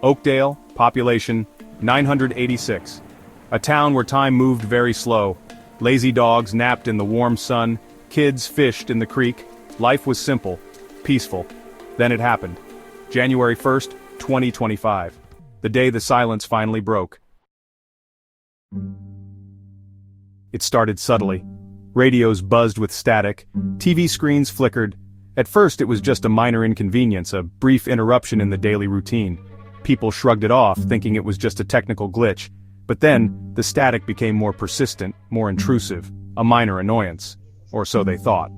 Oakdale, population 986. A town where time moved very slow. Lazy dogs napped in the warm sun, kids fished in the creek. Life was simple, peaceful. Then it happened. January 1st, 2025. The day the silence finally broke. It started subtly. Radios buzzed with static, TV screens flickered. At first it was just a minor inconvenience, a brief interruption in the daily routine. People shrugged it off, thinking it was just a technical glitch. But then, the static became more persistent, more intrusive, a minor annoyance. Or so they thought.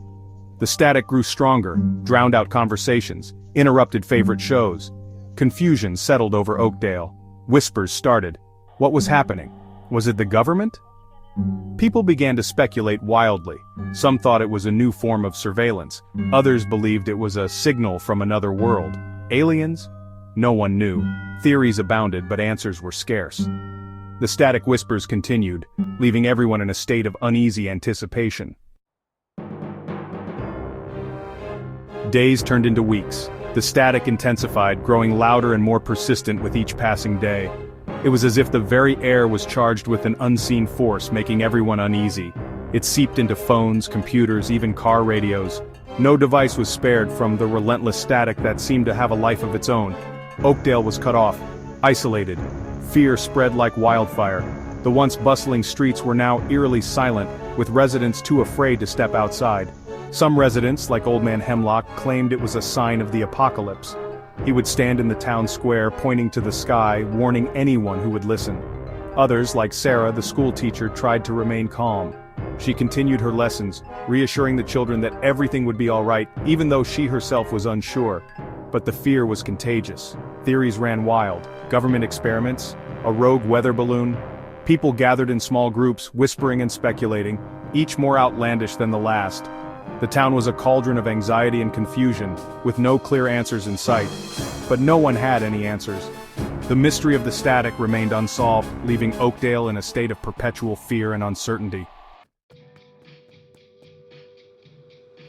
The static grew stronger, drowned out conversations, interrupted favorite shows. Confusion settled over Oakdale. Whispers started. What was happening? Was it the government? People began to speculate wildly. Some thought it was a new form of surveillance. Others believed it was a signal from another world. Aliens? No one knew. Theories abounded, but answers were scarce. The static whispers continued, leaving everyone in a state of uneasy anticipation. Days turned into weeks. The static intensified, growing louder and more persistent with each passing day. It was as if the very air was charged with an unseen force, making everyone uneasy. It seeped into phones, computers, even car radios. No device was spared from the relentless static that seemed to have a life of its own. Oakdale was cut off, isolated. Fear spread like wildfire. The once bustling streets were now eerily silent, with residents too afraid to step outside. Some residents, like Old Man Hemlock, claimed it was a sign of the apocalypse. He would stand in the town square, pointing to the sky, warning anyone who would listen. Others, like Sarah, the school teacher, tried to remain calm. She continued her lessons, reassuring the children that everything would be all right, even though she herself was unsure. But the fear was contagious. Theories ran wild. Government experiments, a rogue weather balloon. People gathered in small groups, whispering and speculating, each more outlandish than the last. The town was a cauldron of anxiety and confusion, with no clear answers in sight. But no one had any answers. The mystery of the static remained unsolved, leaving Oakdale in a state of perpetual fear and uncertainty.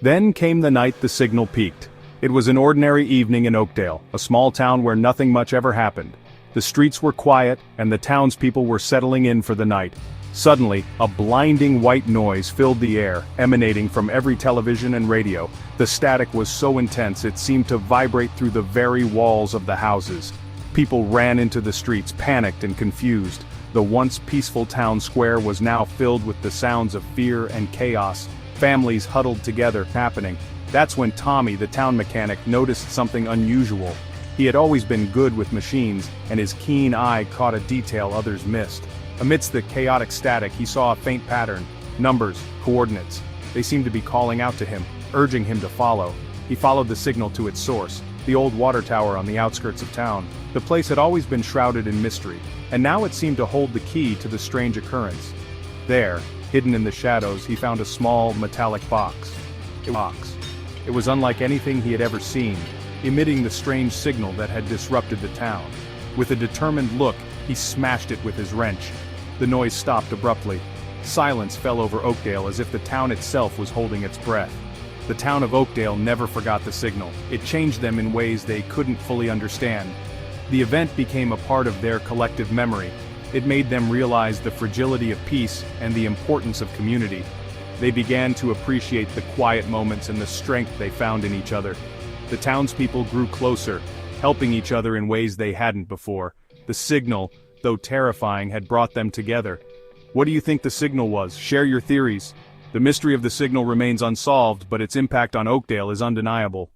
Then came the night the signal peaked. It was an ordinary evening in Oakdale, a small town where nothing much ever happened. The streets were quiet, and the townspeople were settling in for the night. Suddenly, a blinding white noise filled the air, emanating from every television and radio. The static was so intense it seemed to vibrate through the very walls of the houses. People ran into the streets, panicked and confused. The once peaceful town square was now filled with the sounds of fear and chaos. Families huddled together, happening. That's when Tommy, the town mechanic, noticed something unusual. He had always been good with machines, and his keen eye caught a detail others missed. Amidst the chaotic static, he saw a faint pattern. Numbers, coordinates. They seemed to be calling out to him, urging him to follow. He followed the signal to its source, the old water tower on the outskirts of town. The place had always been shrouded in mystery, and now it seemed to hold the key to the strange occurrence. There, hidden in the shadows, he found a small, metallic box. It was unlike anything he had ever seen, emitting the strange signal that had disrupted the town. With a determined look, he smashed it with his wrench. The noise stopped abruptly. Silence fell over Oakdale as if the town itself was holding its breath. The town of Oakdale never forgot the signal. It changed them in ways they couldn't fully understand. The event became a part of their collective memory. It made them realize the fragility of peace and the importance of community. They began to appreciate the quiet moments and the strength they found in each other. The townspeople grew closer, helping each other in ways they hadn't before. The signal, though terrifying, had brought them together. What do you think the signal was? Share your theories. The mystery of the signal remains unsolved, but its impact on Oakdale is undeniable.